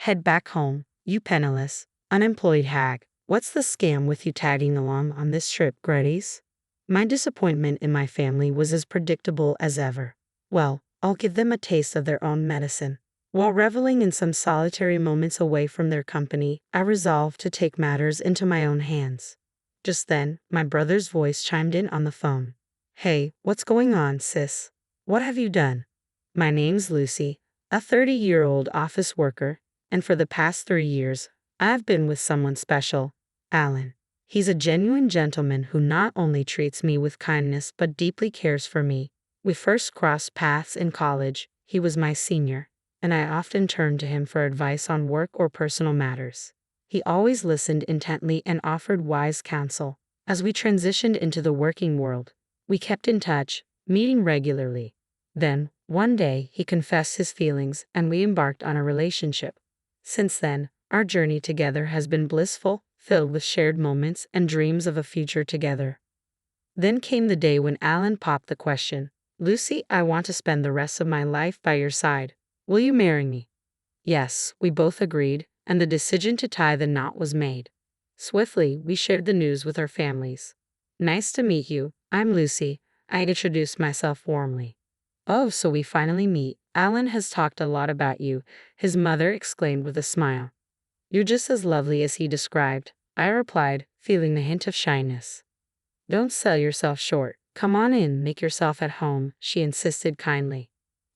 Head back home, you penniless, unemployed hag. What's the scam with you tagging along on this trip, gratis? My disappointment in my family was as predictable as ever. Well, I'll give them a taste of their own medicine. While reveling in some solitary moments away from their company, I resolved to take matters into my own hands. Just then, my brother's voice chimed in on the phone. Hey, what's going on, sis? What have you done? My name's Lucy, a 30-year-old office worker, and for the past 3 years, I've been with someone special, Alan. He's a genuine gentleman who not only treats me with kindness but deeply cares for me. We first crossed paths in college. He was my senior, and I often turned to him for advice on work or personal matters. He always listened intently and offered wise counsel. As we transitioned into the working world, we kept in touch, meeting regularly. Then, one day, he confessed his feelings and we embarked on a relationship. Since then, our journey together has been blissful, filled with shared moments and dreams of a future together. Then came the day when Alan popped the question, Lucy, I want to spend the rest of my life by your side. Will you marry me? Yes, we both agreed, and the decision to tie the knot was made. Swiftly, we shared the news with our families. Nice to meet you. I'm Lucy. I introduced myself warmly. Oh, so we finally meet. Alan has talked a lot about you, his mother exclaimed with a smile. You're just as lovely as he described, I replied, feeling the hint of shyness. Don't sell yourself short. Come on in, make yourself at home, she insisted kindly.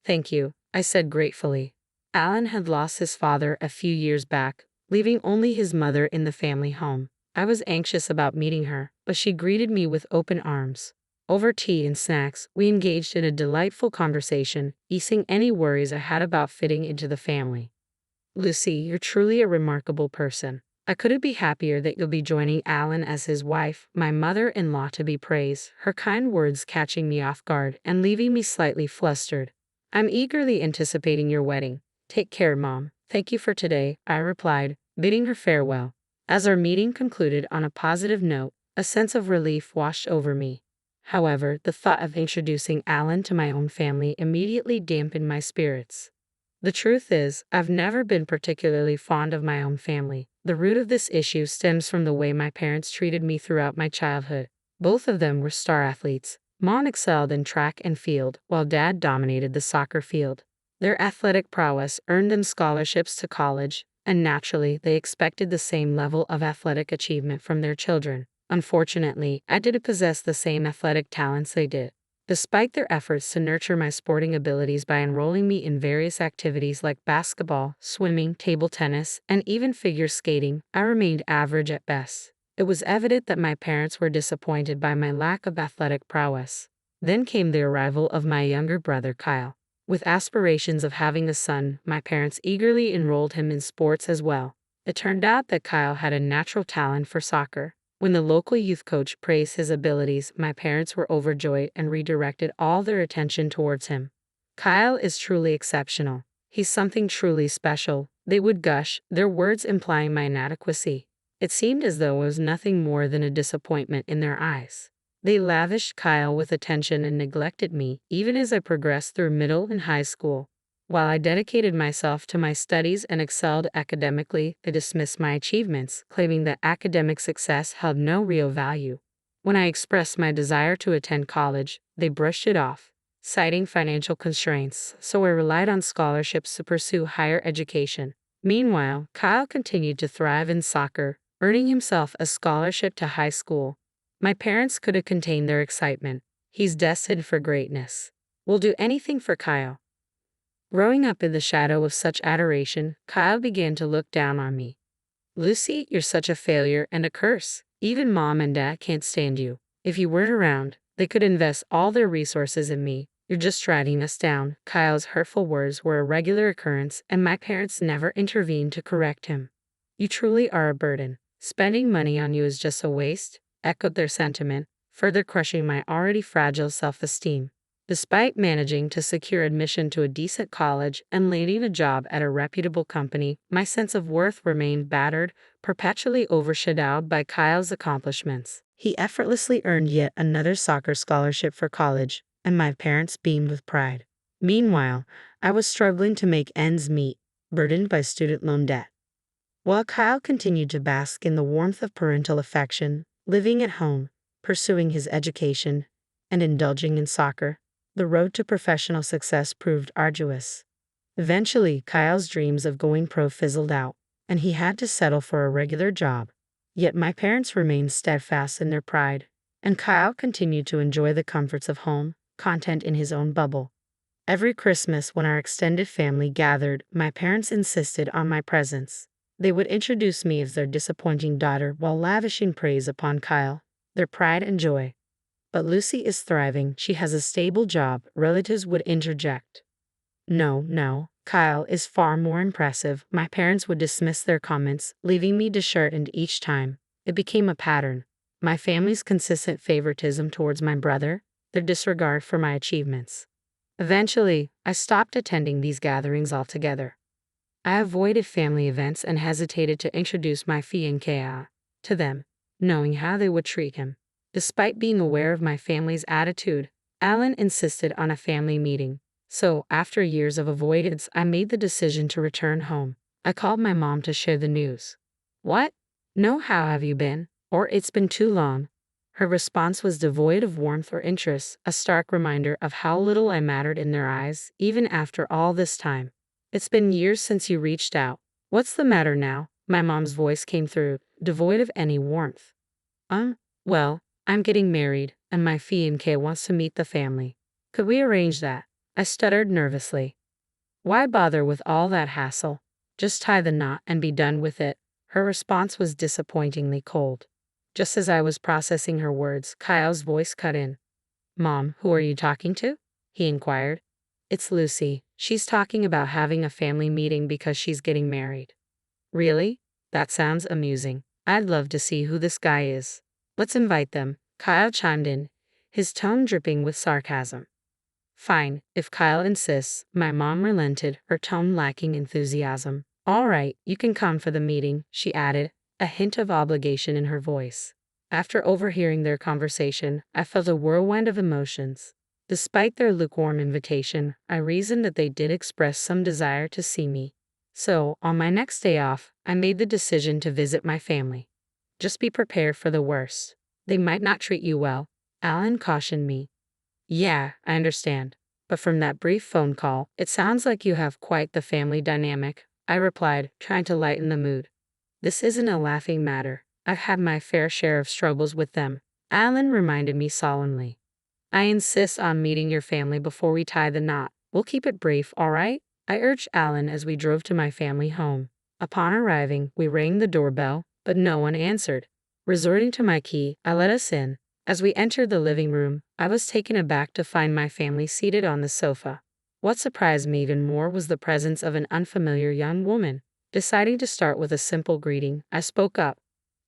Thank you, I said gratefully. Alan had lost his father a few years back, leaving only his mother in the family home. I was anxious about meeting her, but she greeted me with open arms. Over tea and snacks, we engaged in a delightful conversation, easing any worries I had about fitting into the family. Lucy, you're truly a remarkable person. I couldn't be happier that you'll be joining Alan as his wife, my mother-in-law to be praised, her kind words catching me off guard and leaving me slightly flustered. I'm eagerly anticipating your wedding. Take care, Mom. Thank you for today, I replied, bidding her farewell. As our meeting concluded on a positive note, a sense of relief washed over me. However, the thought of introducing Alan to my own family immediately dampened my spirits. The truth is, I've never been particularly fond of my own family. The root of this issue stems from the way my parents treated me throughout my childhood. Both of them were star athletes. Mom excelled in track and field, while Dad dominated the soccer field. Their athletic prowess earned them scholarships to college, and naturally, they expected the same level of athletic achievement from their children. Unfortunately, I didn't possess the same athletic talents they did. Despite their efforts to nurture my sporting abilities by enrolling me in various activities like basketball, swimming, table tennis, and even figure skating, I remained average at best. It was evident that my parents were disappointed by my lack of athletic prowess. Then came the arrival of my younger brother Kyle. With aspirations of having a son, my parents eagerly enrolled him in sports as well. It turned out that Kyle had a natural talent for soccer. When the local youth coach praised his abilities, my parents were overjoyed and redirected all their attention towards him. Kyle is truly exceptional. He's something truly special, they would gush, their words implying my inadequacy. It seemed as though it was nothing more than a disappointment in their eyes. They lavished Kyle with attention and neglected me, even as I progressed through middle and high school. While I dedicated myself to my studies and excelled academically, they dismissed my achievements, claiming that academic success held no real value. When I expressed my desire to attend college, they brushed it off, citing financial constraints, so I relied on scholarships to pursue higher education. Meanwhile, Kyle continued to thrive in soccer, earning himself a scholarship to high school. My parents couldn't contain their excitement. He's destined for greatness. We'll do anything for Kyle. Growing up in the shadow of such adoration, Kyle began to look down on me. Lucy, you're such a failure and a curse. Even Mom and Dad can't stand you. If you weren't around, they could invest all their resources in me. You're just dragging us down. Kyle's hurtful words were a regular occurrence, and my parents never intervened to correct him. You truly are a burden. Spending money on you is just a waste, echoed their sentiment, further crushing my already fragile self-esteem. Despite managing to secure admission to a decent college and landing a job at a reputable company, my sense of worth remained battered, perpetually overshadowed by Kyle's accomplishments. He effortlessly earned yet another soccer scholarship for college, and my parents beamed with pride. Meanwhile, I was struggling to make ends meet. burdened by student loan debt. While Kyle continued to bask in the warmth of parental affection, living at home, pursuing his education, and indulging in soccer, the road to professional success proved arduous. Eventually, Kyle's dreams of going pro fizzled out, and he had to settle for a regular job. Yet my parents remained steadfast in their pride, and Kyle continued to enjoy the comforts of home, content in his own bubble. Every Christmas, when our extended family gathered, my parents insisted on my presence. They would introduce me as their disappointing daughter while lavishing praise upon Kyle, their pride and joy. But Lucy is thriving, she has a stable job, relatives would interject. No, Kyle is far more impressive. My parents would dismiss their comments, leaving me disheartened each time. It became a pattern. My family's consistent favoritism towards my brother, their disregard for my achievements. Eventually, I stopped attending these gatherings altogether. I avoided family events and hesitated to introduce my fiancé to them, knowing how they would treat him. Despite being aware of my family's attitude, Alan insisted on a family meeting. So, after years of avoidance, I made the decision to return home. I called my mom to share the news. "What? No, how have you been?" Or "It's been too long." Her response was devoid of warmth or interest, a stark reminder of how little I mattered in their eyes, even after all this time. "It's been years since you reached out. What's the matter now?" My mom's voice came through, devoid of any warmth. Well, I'm getting married, and my fiancé wants to meet the family. Could we arrange that?" I stuttered nervously. "Why bother with all that hassle? Just tie the knot and be done with it." Her response was disappointingly cold. Just as I was processing her words, Kyle's voice cut in. "Mom, who are you talking to?" he inquired. "It's Lucy. She's talking about having a family meeting because she's getting married." "Really? That sounds amusing. I'd love to see who this guy is." "Let's invite them," Kyle chimed in, his tone dripping with sarcasm. "Fine, if Kyle insists," my mom relented, her tone lacking enthusiasm. "All right, you can come for the meeting," she added, a hint of obligation in her voice. After overhearing their conversation, I felt a whirlwind of emotions. Despite their lukewarm invitation, I reasoned that they did express some desire to see me. So, on my next day off, I made the decision to visit my family. "Just be prepared for the worst. They might not treat you well," Alan cautioned me. "Yeah, I understand. But from that brief phone call, it sounds like you have quite the family dynamic," I replied, trying to lighten the mood. "This isn't a laughing matter. I've had my fair share of struggles with them," Alan reminded me solemnly. "I insist on meeting your family before we tie the knot. We'll keep it brief, all right?" I urged Alan as we drove to my family home. Upon arriving, we rang the doorbell, but no one answered. Resorting to my key, I let us in. As we entered the living room, I was taken aback to find my family seated on the sofa. What surprised me even more was the presence of an unfamiliar young woman. Deciding to start with a simple greeting, I spoke up.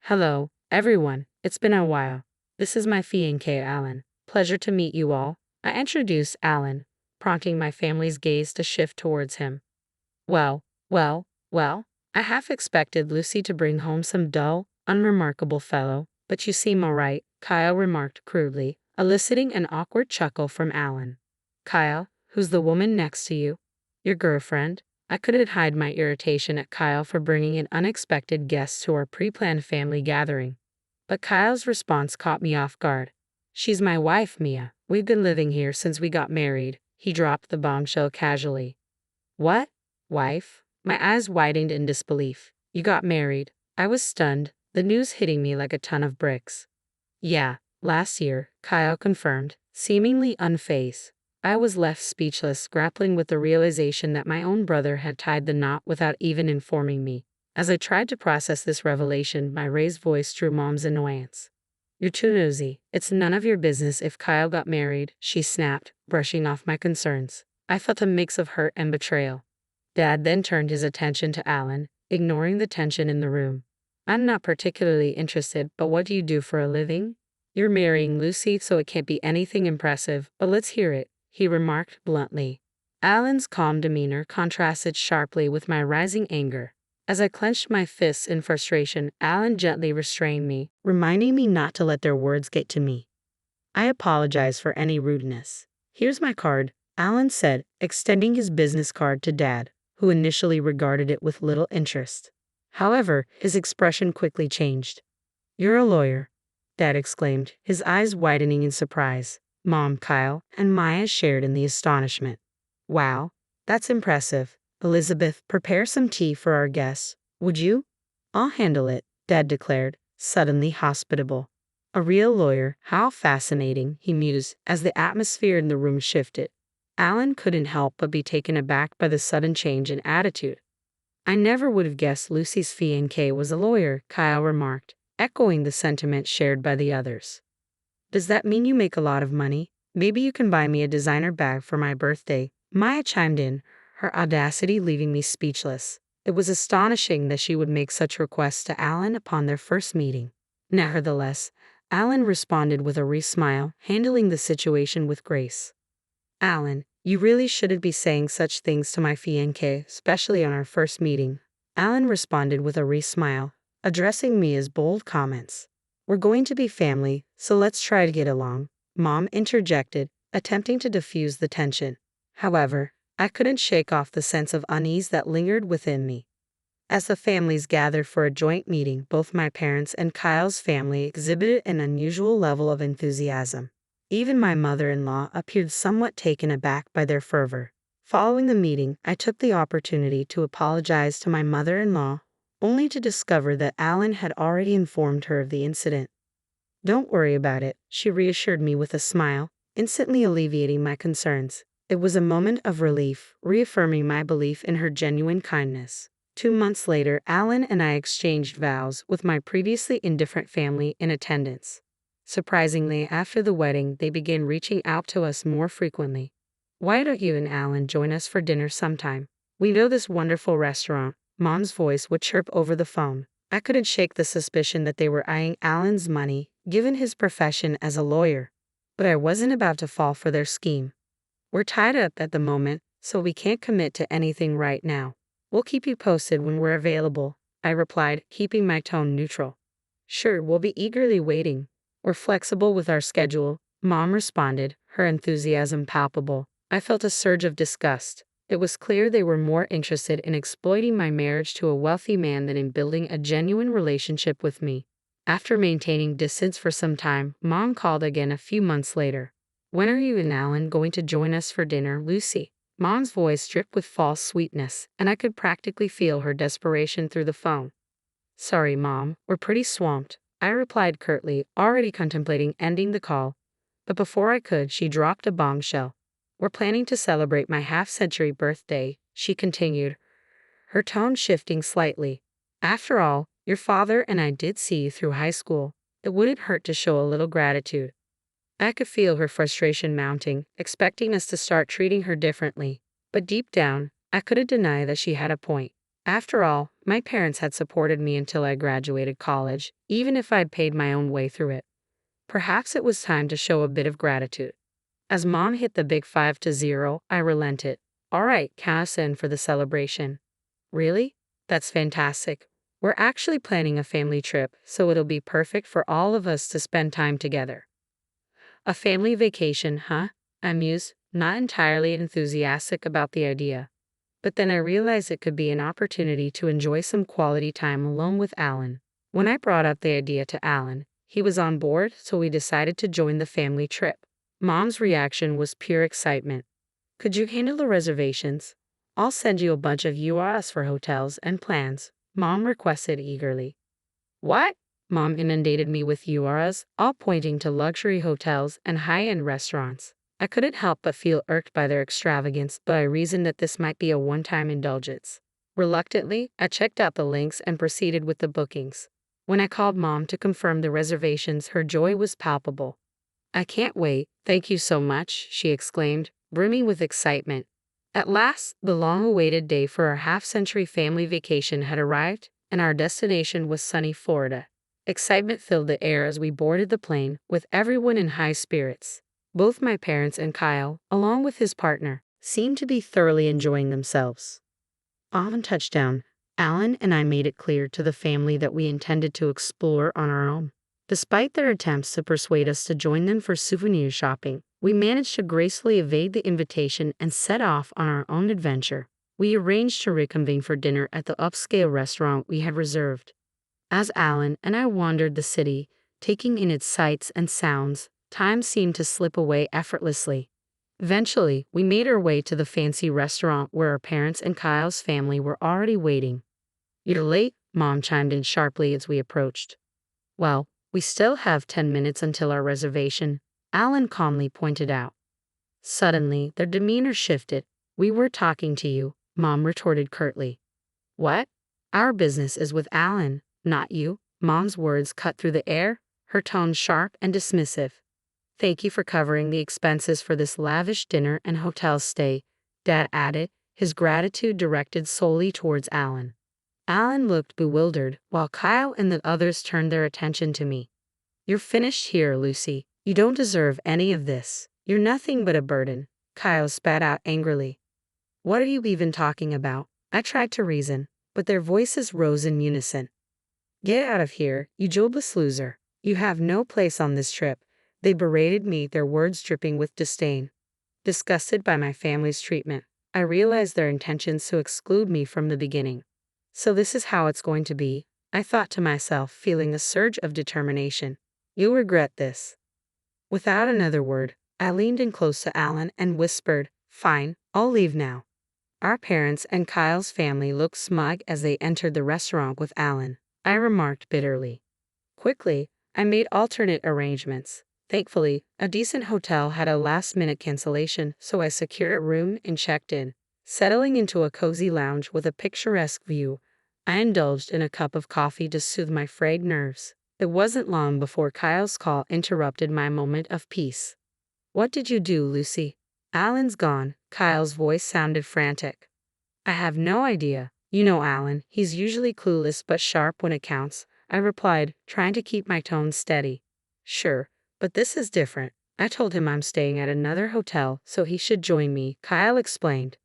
"Hello, everyone. It's been a while. This is my fiancé, Alan. Pleasure to meet you all." I introduced Alan, prompting my family's gaze to shift towards him. Well, I half expected Lucy to bring home some dull, unremarkable fellow, but you seem all right, Kyle remarked crudely, eliciting an awkward chuckle from Alan. "Kyle, who's the woman next to you?" "Your girlfriend." I couldn't hide my irritation at Kyle for bringing an unexpected guest to our pre-planned family gathering. But Kyle's response caught me off guard. "She's my wife, Mia. We've been living here since we got married." He dropped the bombshell casually. "What? Wife?" My eyes widened in disbelief. "You got married?" I was stunned, the news hitting me like a ton of bricks. "Yeah, last year," Kyle confirmed, seemingly unfazed. I was left speechless, grappling with the realization that my own brother had tied the knot without even informing me. As I tried to process this revelation, my raised voice drew Mom's annoyance. "You're too nosy. It's none of your business if Kyle got married," she snapped, brushing off my concerns. I felt a mix of hurt and betrayal. Dad then turned his attention to Alan, ignoring the tension in the room. "I'm not particularly interested, but what do you do for a living?" "You're marrying Lucy, so it can't be anything impressive, but let's hear it," he remarked bluntly. Alan's calm demeanor contrasted sharply with my rising anger. As I clenched my fists in frustration, Alan gently restrained me, reminding me not to let their words get to me. "I apologize for any rudeness. Here's my card," Alan said, extending his business card to Dad. who initially regarded it with little interest. However, his expression quickly changed. "You're a lawyer," Dad exclaimed, his eyes widening in surprise. Mom, Kyle, and Maya shared in the astonishment. "Wow, that's impressive. Elizabeth, prepare some tea for our guests, would you?" "I'll handle it," Dad declared, suddenly hospitable. "A real lawyer, how fascinating," he mused as the atmosphere in the room shifted. Alan couldn't help but be taken aback by the sudden change in attitude. "I never would have guessed Lucy's fiancé was a lawyer," Kyle remarked, echoing the sentiment shared by the others. "Does that mean you make a lot of money? Maybe you can buy me a designer bag for my birthday," Maya chimed in, her audacity leaving me speechless. It was astonishing that she would make such requests to Alan upon their first meeting. Nevertheless, Alan responded with a smile, handling the situation with grace. "Alan, you really shouldn't be saying such things to my fiancé, especially on our first meeting," Alan responded with a smile, addressing me as bold comments. "We're going to be family, so let's try to get along," Mom interjected, attempting to diffuse the tension. However, I couldn't shake off the sense of unease that lingered within me. As the families gathered for a joint meeting, both my parents and Kyle's family exhibited an unusual level of enthusiasm. Even my mother-in-law appeared somewhat taken aback by their fervor. Following the meeting, I took the opportunity to apologize to my mother-in-law, only to discover that Alan had already informed her of the incident. "Don't worry about it," she reassured me with a smile, instantly alleviating my concerns. It was a moment of relief, reaffirming my belief in her genuine kindness. 2 months later, Alan and I exchanged vows, with my previously indifferent family in attendance. Surprisingly, after the wedding, they began reaching out to us more frequently. "Why don't you and Alan join us for dinner sometime? We know this wonderful restaurant," Mom's voice would chirp over the phone. I couldn't shake the suspicion that they were eyeing Alan's money, given his profession as a lawyer. But I wasn't about to fall for their scheme. "We're tied up at the moment, so we can't commit to anything right now. We'll keep you posted when we're available," I replied, keeping my tone neutral. "Sure, we'll be eagerly waiting. We're flexible with our schedule," Mom responded, her enthusiasm palpable. I felt a surge of disgust. It was clear they were more interested in exploiting my marriage to a wealthy man than in building a genuine relationship with me. After maintaining distance for some time, Mom called again a few months later. "When are you and Alan going to join us for dinner, Lucy?" Mom's voice dripped with false sweetness, and I could practically feel her desperation through the phone. "Sorry, Mom, we're pretty swamped," I replied curtly, already contemplating ending the call. But before I could, she dropped a bombshell. "We're planning to celebrate my half-century birthday," she continued, her tone shifting slightly. "After all, your father and I did see you through high school. It wouldn't hurt to show a little gratitude." I could feel her frustration mounting, expecting us to start treating her differently. But deep down, I couldn't deny that she had a point. After all, my parents had supported me until I graduated college, even if I'd paid my own way through it. Perhaps it was time to show a bit of gratitude. As Mom hit the big 5-0, I relented. "All right, count us in for the celebration." "Really? That's fantastic. We're actually planning a family trip, so it'll be perfect for all of us to spend time together." "A family vacation, huh?" I mused, not entirely enthusiastic about the idea. But then I realized it could be an opportunity to enjoy some quality time alone with Alan. When I brought up the idea to Alan, he was on board, so we decided to join the family trip. Mom's reaction was pure excitement. "Could you handle the reservations? I'll send you a bunch of URLs for hotels and plans," Mom requested eagerly. "What?" Mom inundated me with URLs, all pointing to luxury hotels and high-end restaurants. I couldn't help but feel irked by their extravagance, but I reasoned that this might be a one-time indulgence. Reluctantly, I checked out the links and proceeded with the bookings. When I called Mom to confirm the reservations, her joy was palpable. "I can't wait, thank you so much," she exclaimed, brimming with excitement. At last, the long-awaited day for our half-century family vacation had arrived, and our destination was sunny Florida. Excitement filled the air as we boarded the plane, with everyone in high spirits. Both my parents and Kyle, along with his partner, seemed to be thoroughly enjoying themselves. On touchdown, Alan and I made it clear to the family that we intended to explore on our own. Despite their attempts to persuade us to join them for souvenir shopping, we managed to gracefully evade the invitation and set off on our own adventure. We arranged to reconvene for dinner at the upscale restaurant we had reserved. As Alan and I wandered the city, taking in its sights and sounds, time seemed to slip away effortlessly. Eventually, we made our way to the fancy restaurant where our parents and Kyle's family were already waiting. "You're late," Mom chimed in sharply as we approached. "Well, we still have 10 minutes until our reservation," Alan calmly pointed out. Suddenly, their demeanor shifted. "We were talking to you," Mom retorted curtly. "What? Our business is with Alan, not you." Mom's words cut through the air, her tone sharp and dismissive. "Thank you for covering the expenses for this lavish dinner and hotel stay," Dad added, his gratitude directed solely towards Alan. Alan looked bewildered, while Kyle and the others turned their attention to me. "You're finished here, Lucy. You don't deserve any of this. You're nothing but a burden," Kyle spat out angrily. "What are you even talking about?" I tried to reason, but their voices rose in unison. "Get out of here, you jobless loser. You have no place on this trip," they berated me, their words dripping with disdain. Disgusted by my family's treatment, I realized their intentions to exclude me from the beginning. "So this is how it's going to be," I thought to myself, feeling a surge of determination. "You'll regret this." Without another word, I leaned in close to Alan and whispered, "Fine, I'll leave now." Our parents and Kyle's family looked smug as they entered the restaurant with Alan. I remarked bitterly. Quickly, I made alternate arrangements. Thankfully, a decent hotel had a last-minute cancellation, so I secured a room and checked in. Settling into a cozy lounge with a picturesque view, I indulged in a cup of coffee to soothe my frayed nerves. It wasn't long before Kyle's call interrupted my moment of peace. "What did you do, Lucy?" "Alan's gone." Kyle's voice sounded frantic. "I have no idea. You know Alan, he's usually clueless but sharp when it counts," I replied, trying to keep my tone steady. "Sure, but this is different. I told him I'm staying at another hotel, so he should join me," Kyle explained.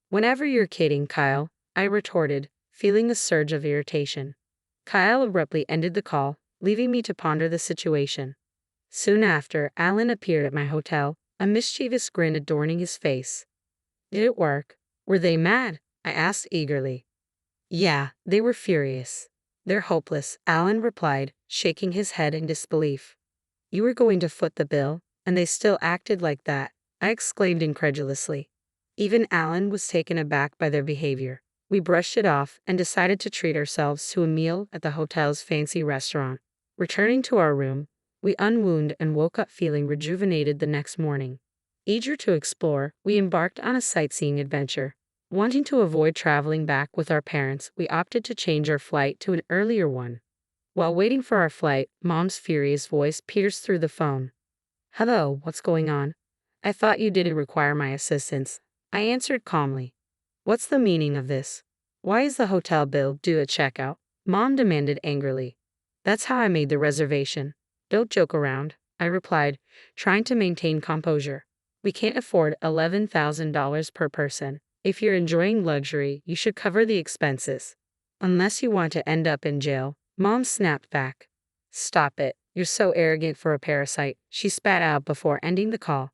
"Whenever you're kidding, Kyle," I retorted, feeling a surge of irritation. Kyle abruptly ended the call, leaving me to ponder the situation. Soon after, Alan appeared at my hotel, a mischievous grin adorning his face. "Did it work? Were they mad?" I asked eagerly. "Yeah, they were furious. They're hopeless," Alan replied, shaking his head in disbelief. "You were going to foot the bill, and they still acted like that," I exclaimed incredulously. Even Alan was taken aback by their behavior. We brushed it off and decided to treat ourselves to a meal at the hotel's fancy restaurant. Returning to our room, we unwound and woke up feeling rejuvenated the next morning. Eager to explore, we embarked on a sightseeing adventure. Wanting to avoid traveling back with our parents, we opted to change our flight to an earlier one. While waiting for our flight, Mom's furious voice pierced through the phone. "Hello, what's going on? I thought you didn't require my assistance," I answered calmly. "What's the meaning of this? Why is the hotel bill due at checkout?" Mom demanded angrily. "That's how I made the reservation. Don't joke around," I replied, trying to maintain composure. "We can't afford $11,000 per person. If you're enjoying luxury, you should cover the expenses. Unless you want to end up in jail," Mom snapped back. "Stop it. You're so arrogant for a parasite," she spat out before ending the call.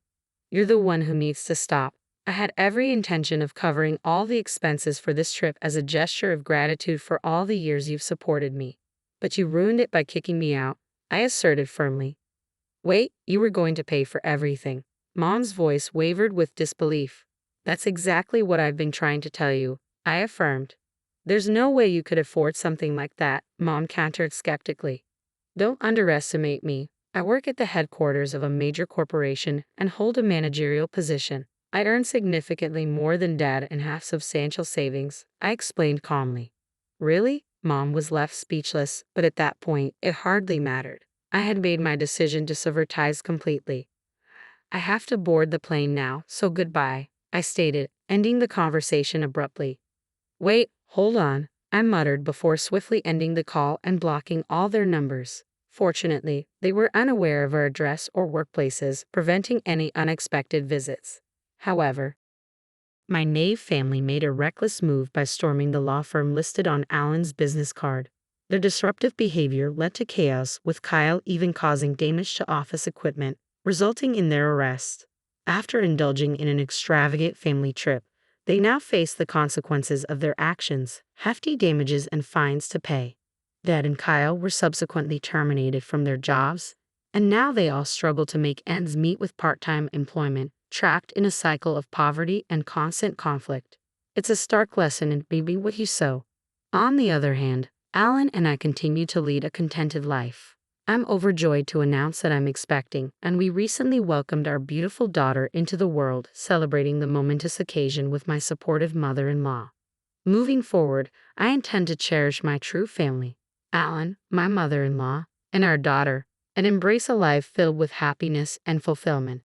"You're the one who needs to stop. I had every intention of covering all the expenses for this trip as a gesture of gratitude for all the years you've supported me. But you ruined it by kicking me out," I asserted firmly. "Wait, you were going to pay for everything." Mom's voice wavered with disbelief. "That's exactly what I've been trying to tell you," I affirmed. "There's no way you could afford something like that," Mom countered skeptically. "Don't underestimate me. I work at the headquarters of a major corporation and hold a managerial position. I earn significantly more than Dad and have substantial savings," I explained calmly. "Really?" Mom was left speechless, but at that point, it hardly mattered. I had made my decision to sever ties completely. "I have to board the plane now, so goodbye," I stated, ending the conversation abruptly. "Wait, hold on," I muttered before swiftly ending the call and blocking all their numbers. Fortunately, they were unaware of our address or workplaces, preventing any unexpected visits. However, my Nave family made a reckless move by storming the law firm listed on Alan's business card. Their disruptive behavior led to chaos, with Kyle even causing damage to office equipment, resulting in their arrest. After indulging in an extravagant family trip, They now face the consequences of their actions, hefty damages and fines to pay. Dad and Kyle were subsequently terminated from their jobs, and now they all struggle to make ends meet with part-time employment, trapped in a cycle of poverty and constant conflict. It's a stark lesson in be what you sow. On the other hand, Alan and I continue to lead a contented life. I'm overjoyed to announce that I'm expecting, and we recently welcomed our beautiful daughter into the world, celebrating the momentous occasion with my supportive mother-in-law. Moving forward, I intend to cherish my true family, Alan, my mother-in-law, and our daughter, and embrace a life filled with happiness and fulfillment.